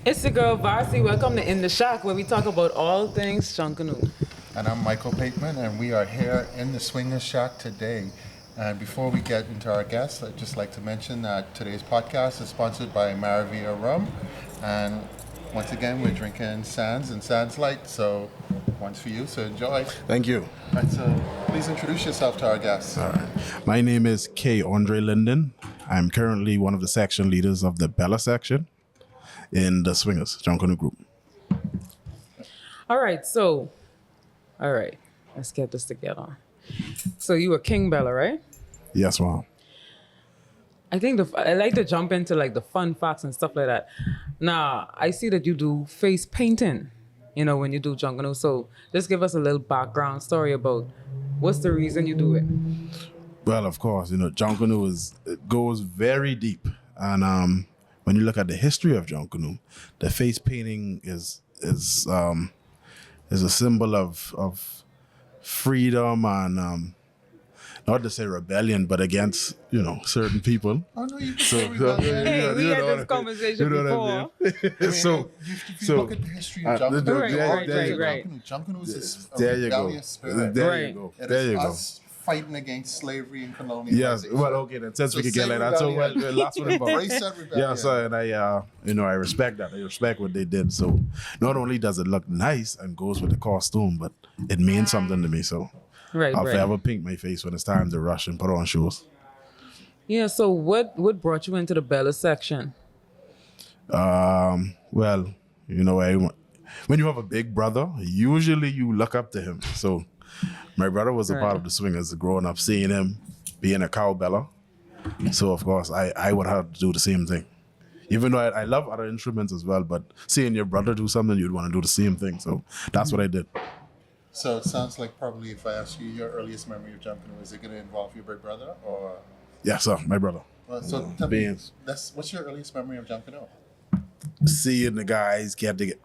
It's the girl Varcy. Welcome to In the Shack, where we talk about all things Junkanoo. And I'm Michael Pateman, and we are here in the Swingers Shack today. And before we get into our guests, I'd just like to mention that today's podcast is sponsored by Maravilla Rum. And once again, we're drinking Sands and Sands Light, so one's for you, so enjoy. Thank you. And so please introduce yourself to our guests. All right. My name is K'Ondre Linden. I'm currently one of the section leaders of the Bella section in the Swingers Junkanoo group. All right, let's get this together. So you were King Bella, right? Yes, ma'am. I think I like to jump into like the fun facts and stuff like that. Now, I see that you do face painting, when you do Junkanoo. So just give us a little background story about what's the reason you do it. Well, of course, Junkanoo goes very deep. And when you look at the history of Junkanoo, the face painting is a symbol of freedom and not to say rebellion, but against certain people. Oh no, you So, can rebellion. Hey, we had this conversation before. If you look at the history of Junkanoo, right. Junkanoo is a There you go. rebellious spirit. There you go. It There is you go. us fighting against slavery and colonialism. Yes. Well, okay then. Since we could get like that, so last one about. Embrace that rebellion. Yeah, so and I respect that. I respect what they did. So not only does it look nice and goes with the costume, but it means something to me. So I'll forever paint my face when it's time to rush and put on shows. Yeah. So what brought you into the Bella section? Well, when you have a big brother, usually you look up to him. So my brother was a part of the Swingers growing up, seeing him being a cowbeller. So of course I would have to do the same thing. Even though I love other instruments as well, but seeing your brother do something, you'd want to do the same thing. So that's what I did. So it sounds like probably if I ask you your earliest memory of Junkanoo, is it going to involve your big brother or? Yeah, sir, my brother. So tell me, what's your earliest memory of Junkanoo? Seeing the guys get to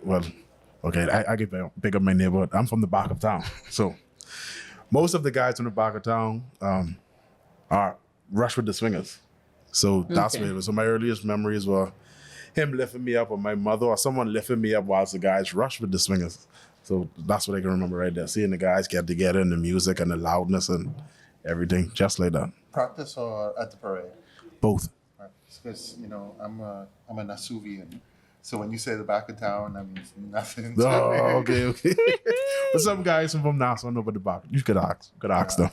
I can pick up my neighborhood. I'm from the back of town. So most of the guys from the back of town are rush with the Swingers. So that's what it was. So my earliest memories were him lifting me up, or my mother or someone lifting me up whilst the guys rush with the Swingers. So that's what I can remember right there. Seeing the guys get together and the music and the loudness and everything, just like that. Practice or at the parade? Both. Because I'm a Nasuvian, so when you say the back of town, that means nothing. Oh, okay. But some guys from Nassau know about the back. You could ask them.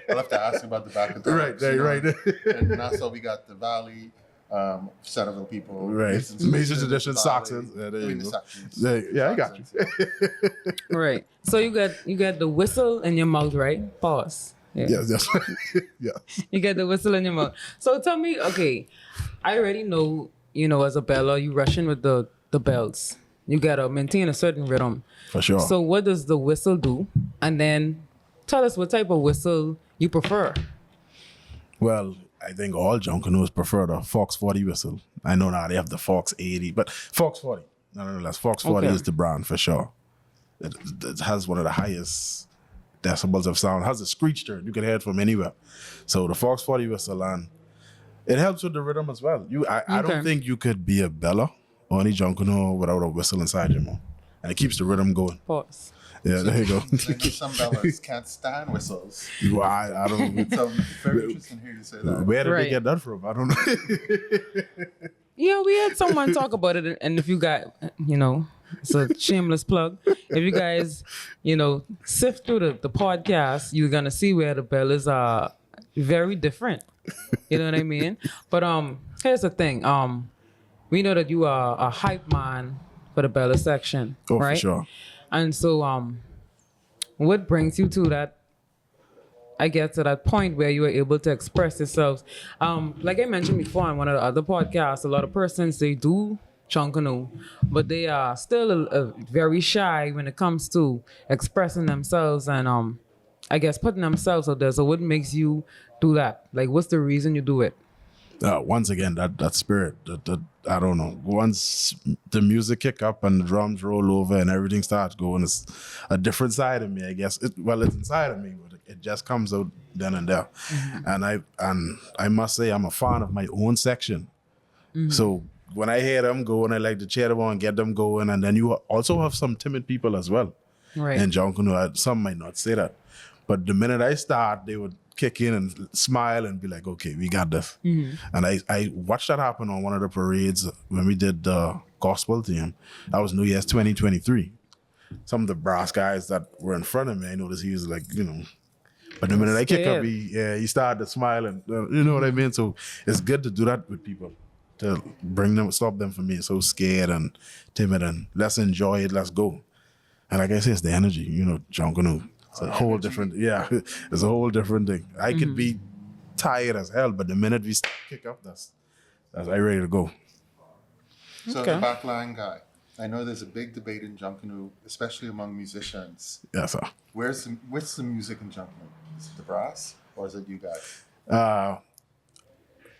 I'll have to ask about the back of town. Right. In Nassau, we got the Valley, Centerville people. Right. Mason Tradition, Saxons. Yeah, there you go. Yeah, I got you. Right. So you got the whistle in your mouth, right? Pause. Yeah. Yes. Yeah. You get the whistle in your mouth. So tell me, okay, I already know, as a Bella, you rush in with the bells. You gotta maintain a certain rhythm. For sure. So what does the whistle do? And then tell us what type of whistle you prefer. Well, I think all Junkanoos prefer the Fox 40 whistle. I know now they have the Fox 80, but Fox 40. Nonetheless, Fox 40 is the brand for sure. It has one of the highest decibels of sound. It has a screech turn. You can hear it from anywhere. So the Fox 40 whistle, and it helps with the rhythm as well. I don't think you could be a Bella or any Junkanoo without a whistle inside your mouth. And it keeps the rhythm going. Pause. Yeah, there you go. I know some Bellas can't stand whistles. I don't know. So very interesting to hear you say that. Where did they get that from? I don't know. Yeah, we had someone talk about it, and if you got, it's a shameless plug. If you guys, sift through the podcast, you're gonna see where the Bellas are very different. You know what I mean? But here's the thing. We know that you are a hype man for the Bella section, right? For sure. And so, what brings you to that? I get to that point where you are able to express yourselves. Like I mentioned before on one of the other podcasts, a lot of persons, they do Junkanoo, but they are still very shy when it comes to expressing themselves and I guess putting themselves out there. So what makes you do that? Like, what's the reason you do it? Once again, that spirit, that I don't know. Once the music kick up and the drums roll over and everything starts going, it's a different side of me, I guess. It's inside of me, but it just comes out then and there. Mm-hmm. And I must say, I'm a fan of my own section. Mm-hmm. So when I hear them going, I like to cheer them on and get them going. And then you also have some timid people as well. Right. And Junkanoo, some might not say that. But the minute I start, they would kick in and smile and be like, okay, we got this. And I watched that happen on one of the parades when we did the gospel team. That was New Year's 2023. Some of the brass guys that were in front of me, I noticed he was like, but the minute I kick up, he started to smile and you know what I mean? So it's good to do that with people, to stop them from being so scared and timid and let's enjoy it, let's go. And like I said, it's the energy, Junkanoo. It's a whole different, it's a whole different thing. I could be tired as hell, but the minute we kick up, that's I ready to go. So the backline guy, I know there's a big debate in Junkanoo, especially among musicians. Yes, sir. What's the music in Junkanoo? Is it the brass or is it you guys?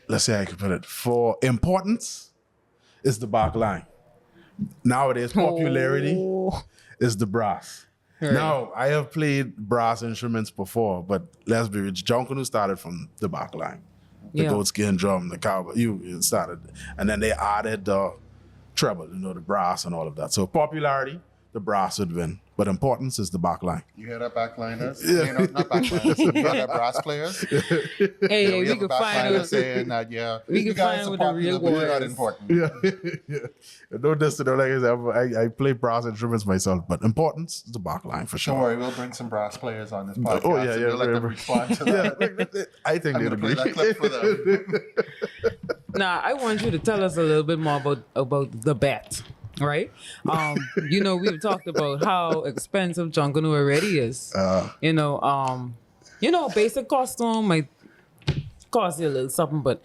Let's say I could put it, for importance, it's the backline. Nowadays, popularity is the brass. Right. Now, I have played brass instruments before, but let's be real, Junkanoo started from the backline. The goatskin drum, the cowbell, it started. And then they added the treble, the brass and all of that. So popularity, the brass would win. But importance is the backline. You hear that, backliners? Yeah. Not backliners. You hear that, brass players? Hey, we we can find out saying that, we can find out what the real but you're word not is. important. Yeah. No distance, like I said, I play brass instruments myself, but importance is the backline for sure. Don't worry, we'll bring some brass players on this podcast. Oh, yeah, and yeah. we'll let them respond to that. I think I'm they'd going to agree. play that clip for them. Now, I want you to tell us a little bit more about the bat, right? We've talked about how expensive Junkanoo already is. Basic costume might cost you a little something, but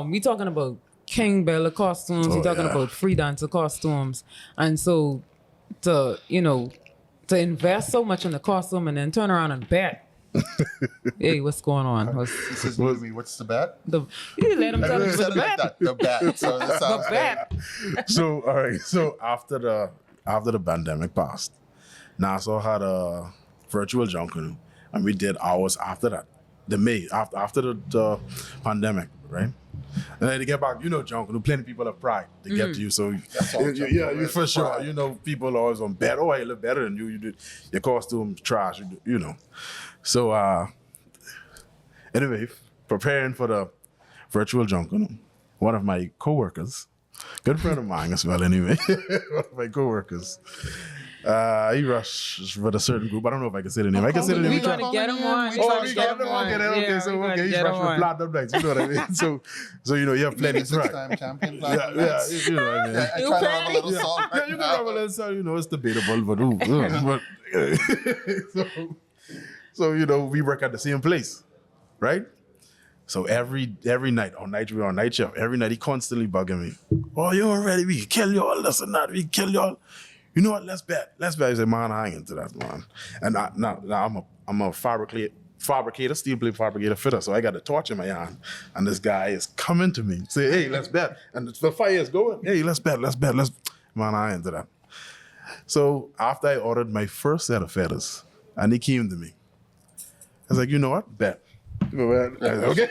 we talking about King Bella costumes, we're talking about free dancer costumes, and so to invest so much in the costume and then turn around and bet. Hey, what's going on? This is new to me. What's the bet? You let him tell us said the it like bet. that. The bet. So that sounds The bet. So all right. So after the pandemic passed, Nassau had a virtual Junkanoo, and we did ours after that. After the pandemic, right? And then to get back, Junkanoo, plenty of people have pride to get to you. So you for sure. Pride. People always on bet. Oh, I look better than you. You did your costume's trash. So anyway, preparing for the virtual Junkanoo, one of my coworkers, good friend of mine as well. Anyway, one of my coworkers. He rushed with a certain group. I don't know if I can say the name. I can say the name. We're going to get him on. We got them on. Okay, he's rushed with platinum nights. You know what I mean? So you have plenty of pride. Six-time champion. Yeah, you know what I mean. I try to have a little song right Yeah, you can now. have a little song. It's debatable, but so we work at the same place, right? So every night we're on night shift. Every night he constantly bugging me. Oh, you ain't ready? We can kill you all. This and that. We can kill you all. You know what? Let's bet. I said, man, I ain't into that, man. And now I'm a fabricator, steel plate fabricator fitter. So I got a torch in my hand, and this guy is coming to me, say, hey, let's bet. And the fire is going. Hey, let's bet. Man, I ain't into that. So after I ordered my first set of feathers, and he came to me, I was like, you know what? Bet. Okay.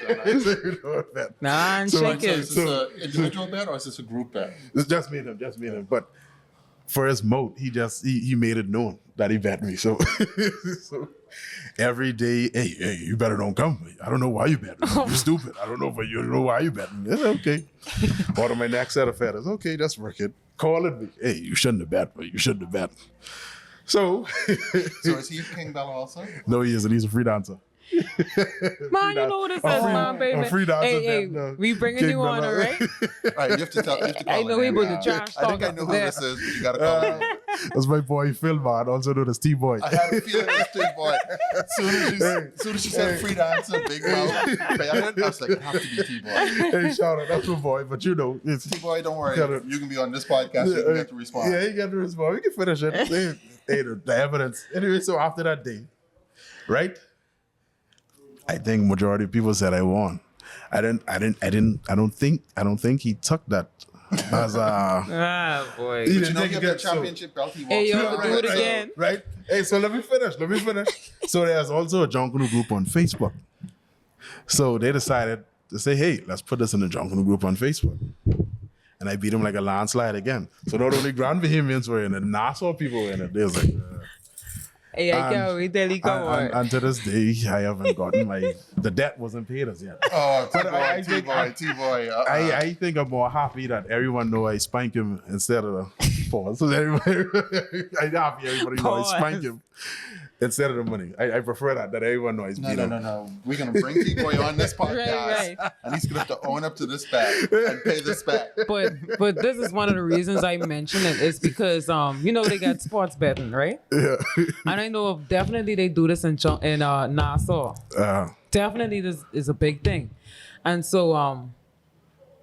Bet. Nah, and So shake it. is this an individual bet or is this a group bet? It's just me and him. But for his moat, he made it known that he bet me. So every day, hey, you better don't come. I don't know why you bet me. You're stupid. I don't know why you bet me. It's okay. Order my next set of feathers. Okay, that's working. Call it. Hey, you shouldn't have bet, but you shouldn't have bet. So is he King Bella also? no, he isn't. He's a free dancer. Man, you know what it says, man, baby. A free dancer. Hey, we bringing you on, all right? All right, you have to call I know him. he was the trash I think talk I know up who there. this is, but you got to call him. That's my boy Phil, man. Also known as T-Boy. I had a feeling it was Big Boy. As soon as she said free dancer, Big Mouth, I was like, it have to be T-Boy. Hey, shout out. That's my boy. But it's T-Boy, don't worry. Gotta- You can be on this podcast. You can get to respond. Yeah, he got to respond. We can finish it. Hey, the evidence. Anyway, so after that day, right? I think majority of people said I won. I don't think he took that as Ah, boy. But you know you have that championship belt. He walks Hey, yo, around. do it again. Right? Hey, so let me finish. So there's also a Junkanoo group on Facebook. So they decided to say, hey, let's put this in the Junkanoo group on Facebook. and I beat him like a landslide again. So not only Grand Bahamians were in it, Nassau people were in it. They was like, Hey, I can't wait till he come on. and to this day, I haven't gotten the debt wasn't paid as yet. Oh, I T-boy. I think I'm more happy that everyone know I spank him instead of the pause. So everybody, I'm happy everybody know I spank him instead of the money. I prefer that everyone knows. No. We're gonna bring T-boy on this podcast, Right. and he's gonna have to own up to this back and pay this back. But this is one of the reasons I mention it is because they got sports betting, right? Yeah. And I know definitely they do this in Nassau. Definitely this is a big thing. And so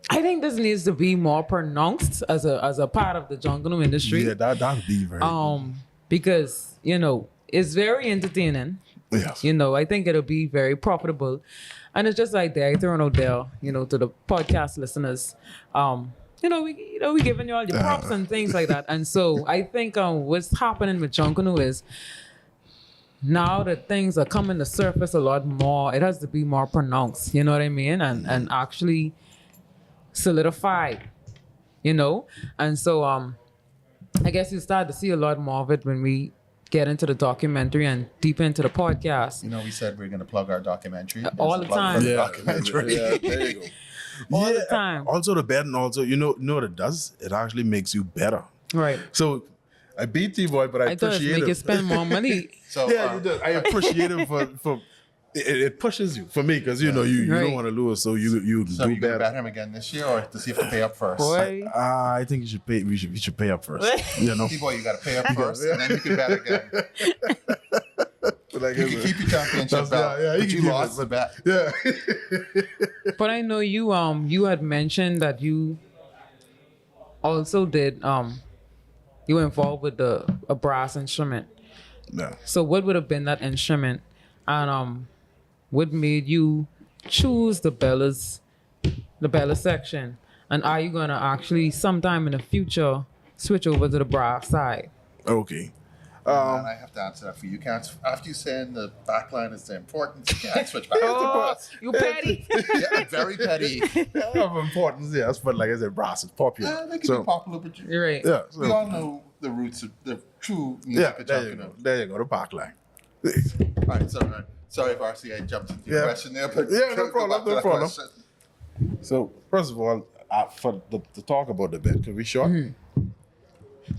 I think this needs to be more pronounced as a part of the Junkanoo industry. Yeah, that'd be very Because, it's very entertaining. yes. I think it'll be very profitable. And it's just like that, throwing out there, to the podcast listeners. We giving you all your props and things like that. And so I think what's happening with Junkanoo is now that things are coming to surface a lot more, it has to be more pronounced, you know what I mean? And actually solidified, And so I guess you start to see a lot more of it when we get into the documentary and deep into the podcast. We said we're gonna plug our documentary. All the time. Documentary. Yeah, there you go. All the time. Also the betting, also, know what it does? It actually makes you better. Right. So I beat T-Boy, but I I thought it appreciate make you him. spend more money. So Yeah, you do. I appreciate him for it pushes you for me because you Right. don't want to lose, so you So do you gonna better. bet him again this year, or does he have to pay up first? Boy. I think you should pay. We should pay up first. T-boy, you gotta pay up first, and then you can bet again. Like, You can keep your championship belt, yeah, but can you keep lost it. the bet. Yeah. But I know you had mentioned that you also did you were involved with a brass instrument. Yeah. So what would have been that instrument, and what made you choose the Bella section, and are you gonna actually sometime in the future switch over to the brass side? Okay. And I have to answer that for you. Can't after you saying the backline is the importance, you can't switch back to the Oh, brass. you petty. Yeah, very petty. Of importance, yes, but like I said, brass is popular. They can So, be popular, but You're right. yeah. we So, all know the roots of the true yeah. music of There you go. Junkanoo. There you go. The backline. All right, sorry, Varcy, I jumped into your Yeah. question there, but Yeah, no go problem, back to no that problem. question. So first of all, to talk about the bet, can we short?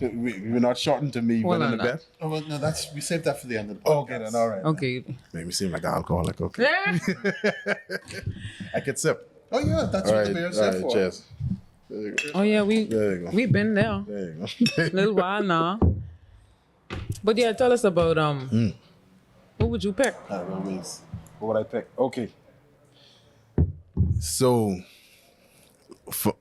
We're not shorting to me Well, winning the no. bet. Oh, well, no, we saved that for the end of the podcast. Okay, then all right. Okay. Made me seem like an alcoholic. Okay, I could sip. Oh yeah, that's All what right, the beer's all there right, for. cheers. There you go. Oh yeah, There you go. we've been there There you go. a little while now. But yeah, tell us about what would you pick? What would I pick? Okay. So,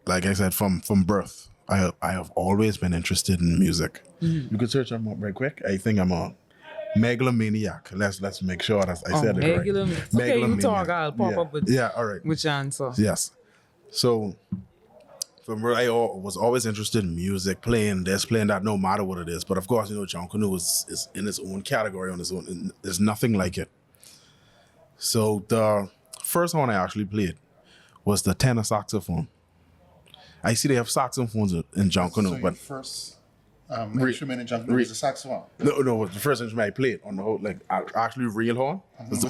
like I said, from birth, I have always been interested in music. You could search them up right quick. I think I'm a megalomaniac. Let's make sure that I said it right. Okay, you talk. I'll pop up with all right. which answer. Yes. So, from where I was always interested in music, playing this, playing that, no matter what it is. But of course, Junkanoo is in its own category on its own. And there's nothing like it. So the first one I actually played was the tenor saxophone. I see they have saxophones in So Junkanoo, your but first instrument in Junkanoo was a saxophone. no, it was the first instrument I played on the whole, like actually real horn.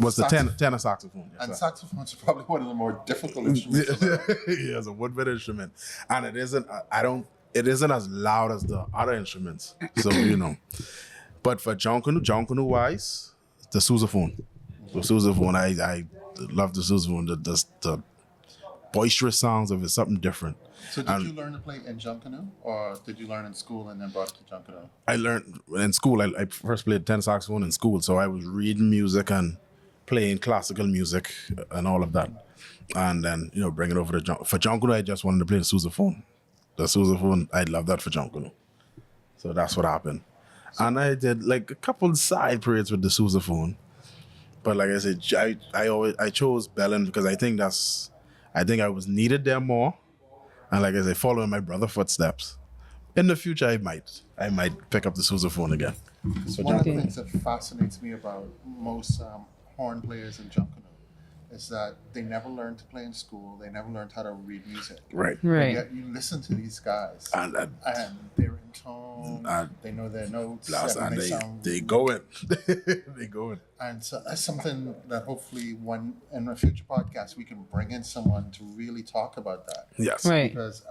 Was the tenor saxophone. Yes, And sir. saxophones are probably one of the more difficult instruments. to learn. Yeah, it's a woodwind instrument, and it isn't. It isn't as loud as the other instruments. So but for Junkanoo wise, the sousaphone. The sousaphone, I love the sousaphone. The boisterous sounds of it, something different. So did you learn to play in Junkanoo, or did you learn in school and then brought it to Junkanoo? I learned in school. I first played tenor saxophone in school, so I was reading music and playing classical music and all of that, and then bring it over to for Junkanoo. I just wanted to play the sousaphone. The sousaphone, I love that for Junkanoo. So that's what happened, and I did like a couple side periods with the sousaphone, but like I said, I chose Bellin because I think I was needed there more. And like I say, following my brother's footsteps. In the future, I might pick up the sousaphone again. One of the things that fascinates me about most horn players in Junkanoo is that they never learned to play in school. They never learned how to read music. Right. And Right. yet you listen to these guys, And they're in tone. They know their notes. and they sound they going. They going. And so that's something that hopefully in a future podcast we can bring in someone to really talk about that. Yes. Right. Because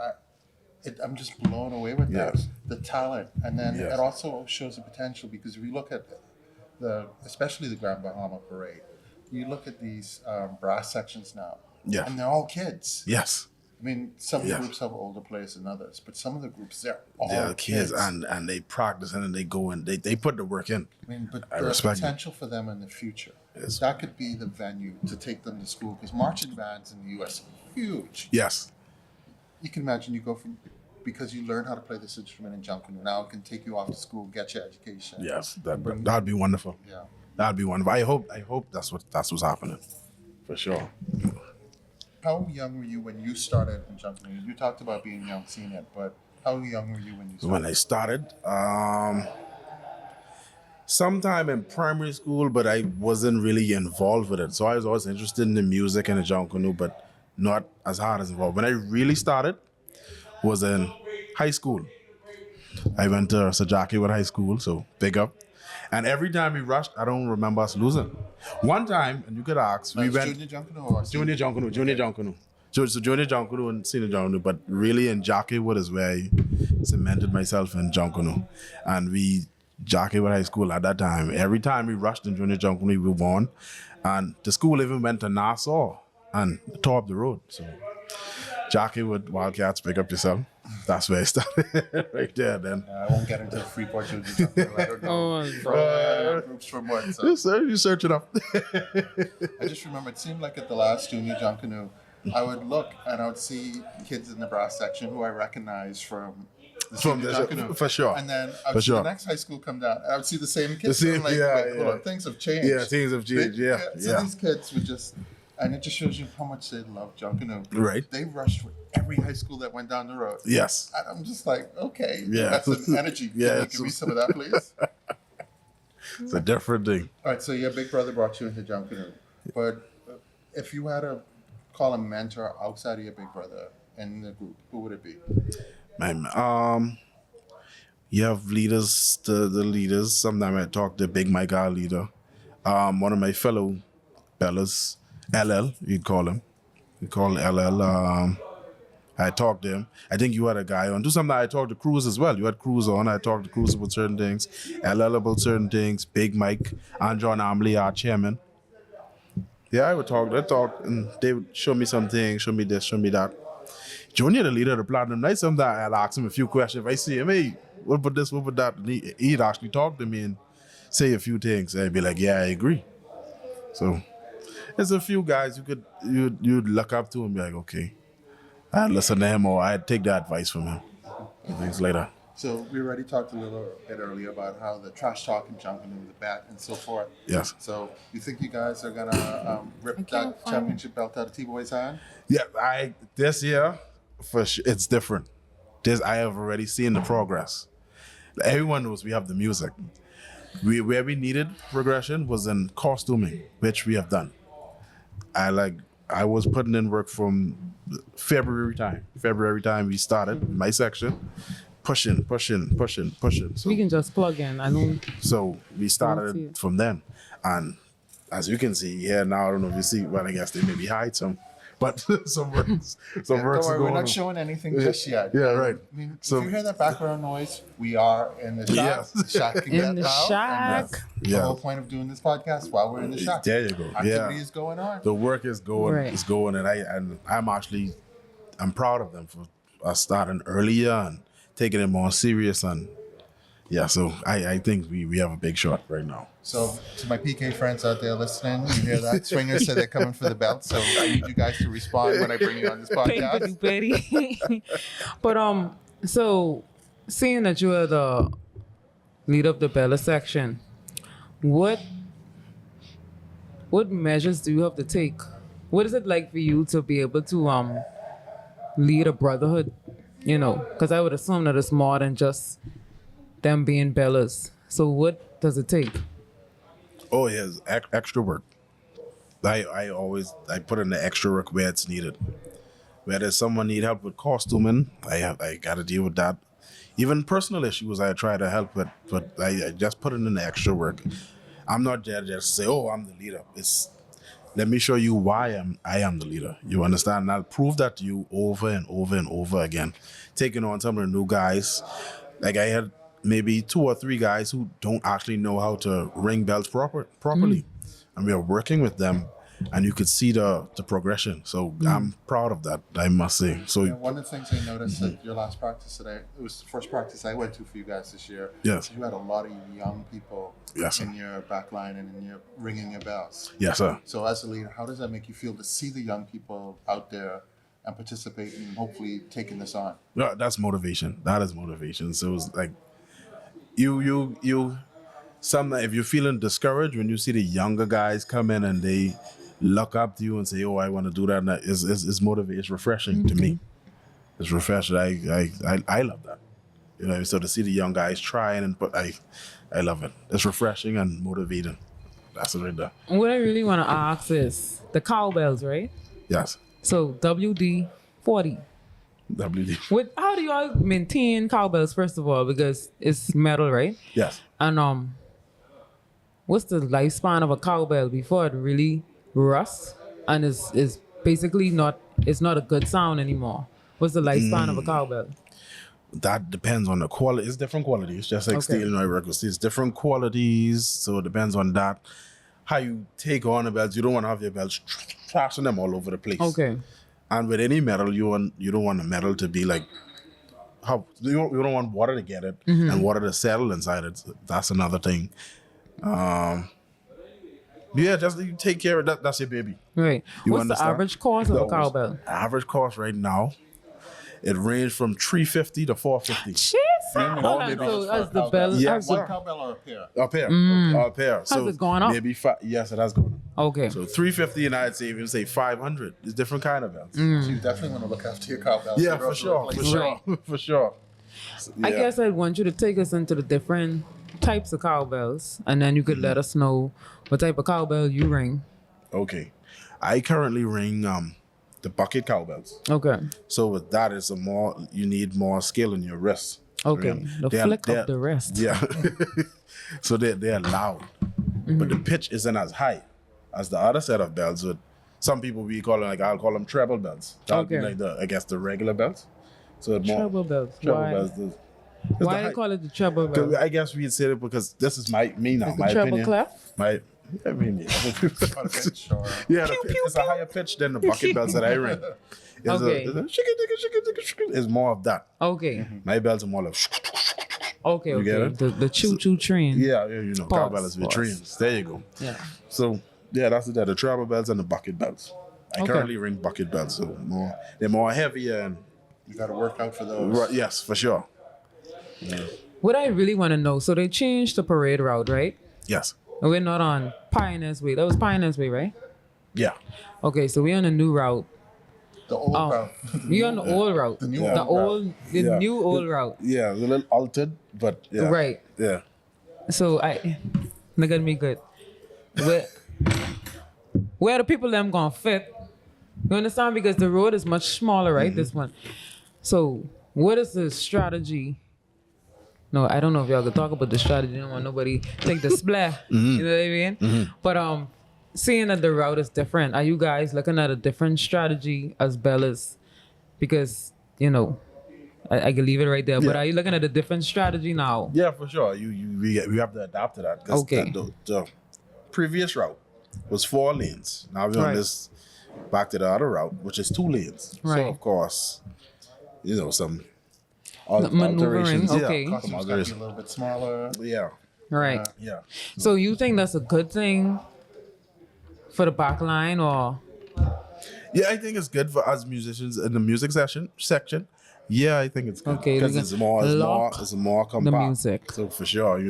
I'm just blown away with that. Yes. The talent. And then Yes. it also shows the potential, because if you look at especially the Grand Bahama Parade, you look at these brass sections now, Yeah. and they're all kids. Yes. I mean, some Yeah. groups have older players than others, but some of the groups, they're all They're kids, and they practice and they go and they put the work in. I mean, but I the respect it. potential for them in the future, Yes. that could be the venue to take them to school, because marching bands in the U.S. are huge. Yes. You can imagine you go because you learn how to play this instrument in Junkanoo, now it can take you off to school, get your education. Yes. That'd be wonderful. Yeah. That'd be wonderful. I hope that's what's happening. For sure. How young were you when you started in Junkanoo? You talked about being young, seeing it, but how young were you when you started? When I started, sometime in primary school, but I wasn't really involved with it. So I was always interested in the music and the Junkanoo, but not as hard as involved. When I really started was in high school. I went to Sajaki High School, so big up. And every time we rushed, I don't remember us losing. One time, and you could ask, we went Junior Junkanoo or Junior Junkanoo. So Junior Junkanoo and Senior Junkanoo, but really in Jockeywood is where I cemented myself in Junkanoo. And we, Jockeywood High School at that time, every time we rushed in Junior Junkanoo, we won. And the school even went to Nassau and tore up the road. So Jockeywood Wildcats, pick up yourself. That's where I started right there then. I won't get into the Freeport Junior Junkanoo. I don't know. Groups from what. So. You search it up. I just remember it seemed like at the last Junior Junkanoo, I would look and I would see kids in the brass section who I recognized from the Junior Junkanoo. For sure. And then I would see the next high school come down and I would see the same kids. The same, I'm like, yeah, wait, hold yeah. on, things have changed. Yeah, things have changed, yeah. So these kids would just, and it just shows you how much they love Junkanoo. Right. They rushed with every high school that went down the road. Yes. And I'm just like, okay, Yeah. that's an energy. Yeah, Can you give me some of that, please? It's a different thing. All right, so your big brother brought you into Junkanoo. But if you had to call a mentor outside of your big brother in the group, who would it be? Man, you have leaders, the leaders. Sometimes I talk to Big Mike, our leader. One of my fellow fellas, LL, you'd call him. We call LL. I talked to him. I think you had a guy on. Do something. I talked to Cruz as well. You had Cruz on. I talked to Cruz about certain things. LL about certain things. Big Mike, and John Amley, our chairman. Yeah, I would talk. And they would show me something, show me this, show me that. Junior, the leader of the Platinum Night, sometimes I'll ask him a few questions. If I see him, hey, what about this, what about that? And he'd actually talk to me and say a few things. I'd be like, yeah, I agree. So there's a few guys you'd look up to and be like, okay, I'd listen to him or I'd take the advice from him. And things like that. So we already talked a little bit earlier about how the trash talk and Junkanoo, the bat and so forth. Yes. So you think you guys are gonna rip that championship belt out of T-Boy's hand? Yeah, this year, for sure, it's different. I have already seen the progress. Everyone knows we have the music. Where we needed progression was in costuming, which we have done. I was putting in work from February time we started my section, pushing. So We can just plug in. I know. So we see started it. from then, and as you can see here now, I don't know if you see, but I guess they maybe hide some, but some works Don't are worry, we're going on. not showing anything just yet. Yeah, right. I mean, So- if you hear that background noise, we are in the shack. Yes. The shack can In get the loud, shack. and that's Yeah. The whole point of doing this podcast while we're in the shack. There you go. Activity Yeah. is going on. The work is going, Right. it's going, and I'm proud of them for us starting earlier and taking it more serious, and yeah. So I think we have a big shot right now. So to my PK friends out there listening, you hear that? Swingers say they're coming for the belt. So I need you guys to respond when I bring you on this podcast. Petty. But so seeing that you are the leader of the Bella section, what measures do you have to take? What is it like for you to be able to lead a brotherhood? You know, because I would assume that it's more than just them being Bellas. So what does it take? Oh yes, extra work. I put in the extra work where it's needed. Where there's someone need help with costuming, I got to deal with that. Even personal issues I try to help with, but I just put in the extra work. I'm not there just say, oh, I'm the leader. It's let me show you why I am the leader. You understand? And I'll prove that to you over and over and over again. Taking on some of the new guys. Like I had maybe 2 or 3 guys who don't actually know how to ring bells properly. And we are working with them, and you could see the progression. So I'm proud of that, I must say. So one of the things I noticed at your last practice today, it was the first practice I went to for you guys this year. Yes. You had a lot of young people Yes, sir. in your backline and in your ringing your bells. Yes, sir. So as a leader, how does that make you feel to see the young people out there and participate and hopefully taking this on? Yeah, that's motivation. That is motivation. So it's like you sometimes if you're feeling discouraged when you see the younger guys come in and they look up to you and say, "Oh, I want to do that," and it's motivating. It's refreshing to me. It's refreshing. I love that. You know, so to see the young guys trying and I love it. It's refreshing and motivating. That's it right there. What I really want to ask is the cowbells, right? Yes. So WD-40. WD. How do y'all maintain cowbells, first of all, because it's metal, right? Yes. And what's the lifespan of a cowbell before it really rusts and is basically not a good sound anymore? What's the lifespan of a cowbell? That depends on the quality. It's different qualities, just like Okay. steel and oil records. It's different qualities, so it depends on that. How you take on the bells, you don't want to have your bells trashing them all over the place. Okay. And with any metal, you don't want the metal to be like how you don't want water to get it and water to settle inside it. That's another thing. Yeah, just you take care of that. That's your baby. Right. You What's understand? the average cost of a cowbell? Average cost right now, it ranges from $350 to $450. Jeez. All Hold maybe on. So just for a as the cowbell. bell, Yeah, as One the, cowbell or a pair? A pair, a pair. So it gone up? Maybe yes, it has gone up. okay. So $350, and I'd say even say $500. It's different kind of bells. So you definitely want to look after your cowbells. Yeah, You don't for have to sure, replace for them. sure, for sure. So, I yeah. guess I'd want you to take us into the different types of cowbells, and then you could let us know what type of cowbell you ring. Okay, I currently ring the bucket cowbells. Okay. So with that, you need more skill in your wrist. Okay. The flick they're- of the wrist. Yeah. So they're loud, but the pitch isn't as high as the other set of bells. With some people I'll call them treble bells. That'll be Okay. like the regular bells. So it's more Treble bells. treble Why? bells. Why do they call it the treble bell? I guess we'd say it because this is my The my treble opinion. clef? I mean, yeah. Quite a pitch, or- Yeah, it's a higher pitch than the bucket bells that I ring. Okay. It's more of that. Okay. My bells are more like Okay. You get Okay. it? The choo-choo train. yeah, Pause, cowbell is with pause. trains. There you go. Yeah. So yeah, that's the treble bells and the bucket bells. I Okay. currently ring bucket bells, so they're more heavier and You got to work out for those. right, yes, for sure. What I really want to know, so they changed the parade route, right? Yes. And we're not on Pioneer's Way. That was Pioneer's Way, right? Yeah. Okay, so we're on a new route. The old route. We're on the old route. The new Yeah. The old route. Yeah. new old route. Yeah, it's a little altered, but yeah. Right. Yeah. So look at me good. Where the people them gonna fit? You understand? Because the road is much smaller, right? This one. So what is the strategy? No, I don't know if y'all could talk about the strategy. I don't want nobody take the splat. You know what I mean? But seeing that the route is different, are you guys looking at a different strategy as Bellas? Because, I can leave it right there. But Yeah. are you looking at a different strategy now? Yeah, for sure. We have to adapt to that. 'Cause Okay. The previous route was 4 lanes. Now we're on Right. this back to the other route, which is 2 lanes. Right. So of course, some Maneuvering, alterations. okay. Yeah, some Costumes got to be a alterations. little bit smaller. Yeah, Right. yeah. So you think that's a good thing for the back line, or Yeah, I think it's good for us musicians in the music section. Yeah, I think it's good. Okay, because we it's can more the compact. music? So for sure,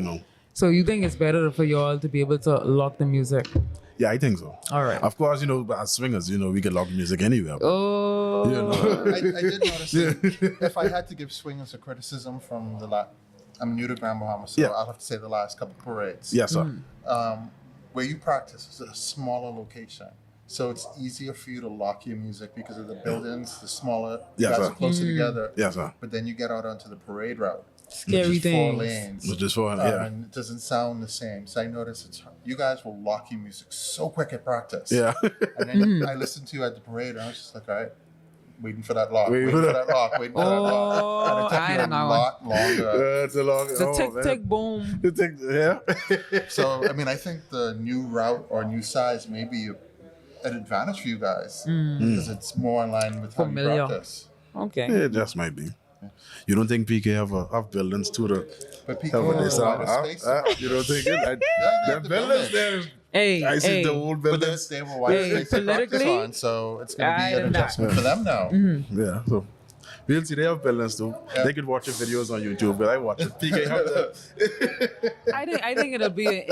so you think it's better for y'all to be able to lock the music? Yeah, I think so. All right. Of course, as swingers, we can lock music anywhere. Oh, I did notice that if I had to give swingers a criticism from I'm new to Grand Bahama, so Yeah. I'll have to say the last couple parades. Yes, sir. where you practice is a smaller location. So it's easier for you to lock your music because of the buildings, the smaller, you Yes, guys sir. are closer together. Yes, sir. But then you get out onto the parade route. Scary which is 4 things. lanes. Which is for yeah. And it doesn't sound the same. So I notice you guys will lock your music so quick at practice. Yeah. And then I listened to you at the parade, and I was just like, all right, waiting for that lock, waiting for that lock, waiting for that lock. And it took I you a don't know. lot longer. It's a long. The tick tick boom. The tick, yeah. So, I mean, I think the new route or new size may be an advantage for you guys because it's more in line with how Familiar. you practice. Okay. It just might be. You don't think PK have buildings too to But people cover have this a out? lot of space. You don't think it? Yeah, they have The the buildings buildings. there. Hey, I see hey. the old But then buildings. they were wide space to practice politically, on, so it's going to I be an did that. adjustment for them now. Yeah. So we'll see. They have buildings too. Yeah. They could watch your videos on YouTube, but I watch it. PK have that. I think it'll be an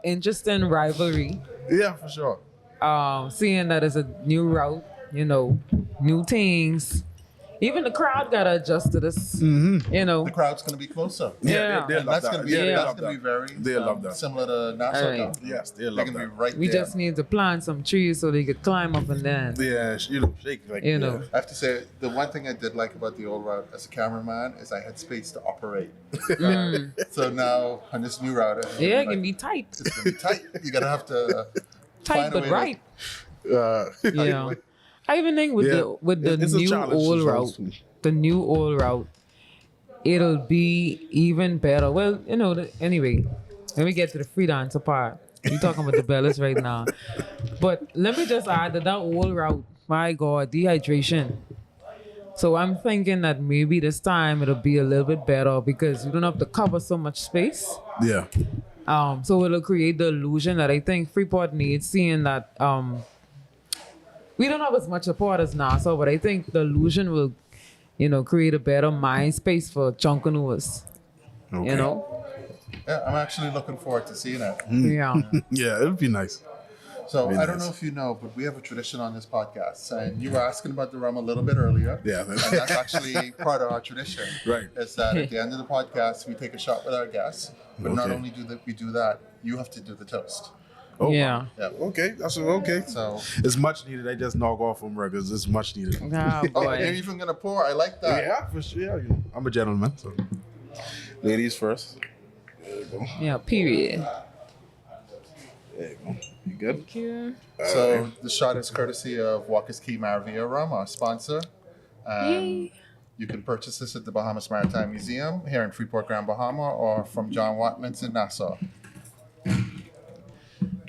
interesting rivalry. Yeah, for sure. Seeing that it's a new route, new things. Even the crowd gotta adjust to this. The crowd's going to be closer. Yeah. They'll And love that's going to be Yeah, that's going to be very They love that. similar to Nassau. Right. Though. Yes, they They're love going to be that. right We there. just need to plant some trees so they could climb up and then. Yeah, shake like You know. I have to say, the one thing I did like about the old route as a cameraman is I had space to operate. So now on this new route, it's Yeah, it like, can be tight. it's going to be tight. You're going to have to Tight find a but way right. Yeah. I even think with the It's a new challenge old to route, solve. the new old route, it'll be even better. Well, anyway, when we get to the free dancer part, we're talking about the bellas right now. But let me just add that old route, my God, dehydration. So I'm thinking that maybe this time it'll be a little bit better because you don't have to cover so much space. Yeah. So it'll create the illusion that I think Freeport needs, seeing that we don't have as much support as NASA, but I think the illusion will, create a better mind space for Junkanoos. Okay. Yeah, I'm actually looking forward to seeing it. Yeah. Yeah, it'll be nice. So Very I don't nice. know if you know, but we have a tradition on this podcast, and you were asking about the rum a little bit earlier. Yeah. And that's actually part of our tradition. Right. Is that at the end of the podcast, we take a shot with our guests. But not Okay. only do we do that, you have to do the toast. Oh, Yeah. Yeah. Okay, that's okay. So, It's much needed. I just knock off from records. It's much needed. Oh, you're boy. even gonna pour. I like that. Yeah, for sure. Yeah, I'm a gentleman. So, ladies first. There you go. Yeah, period. There you go. You good? Thank you. So the shot is courtesy of Walker's Key Maravilla Rum, our sponsor. Yay. You can purchase this at the Bahamas Maritime Museum here in Freeport, Grand Bahama, or from John Watman's in Nassau.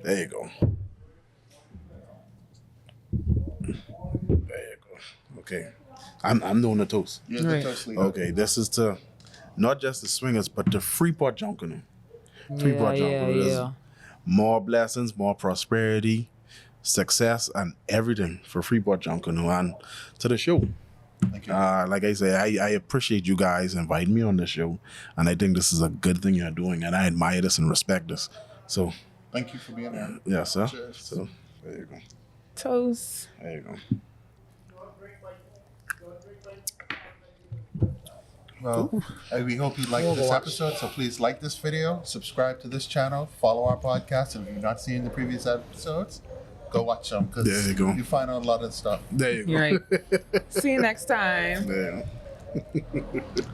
There you go. There you go. Okay. I'm doing the toast. You're the Right. toast leader. Okay, this is to not just the swingers, but the Freeport Junkanoo. Freeport Junkanoo. There's more blessings, more prosperity, success, and everything for Freeport Junkanoo and to the show. Thank you. Like I say, I appreciate you guys inviting me on the show, and I think this is a good thing you're doing, and I admire this and respect this. So, Thank you for being here. yeah, sir. Cheers. So, there you go. Toast. There you go. Well, we hope you liked this episode, so please like this video, subscribe to this channel, follow our podcast, and if you've not seen the previous episodes, go watch them because There you go. you find out a lot of stuff. There you go. You're right. See you next time. There you go.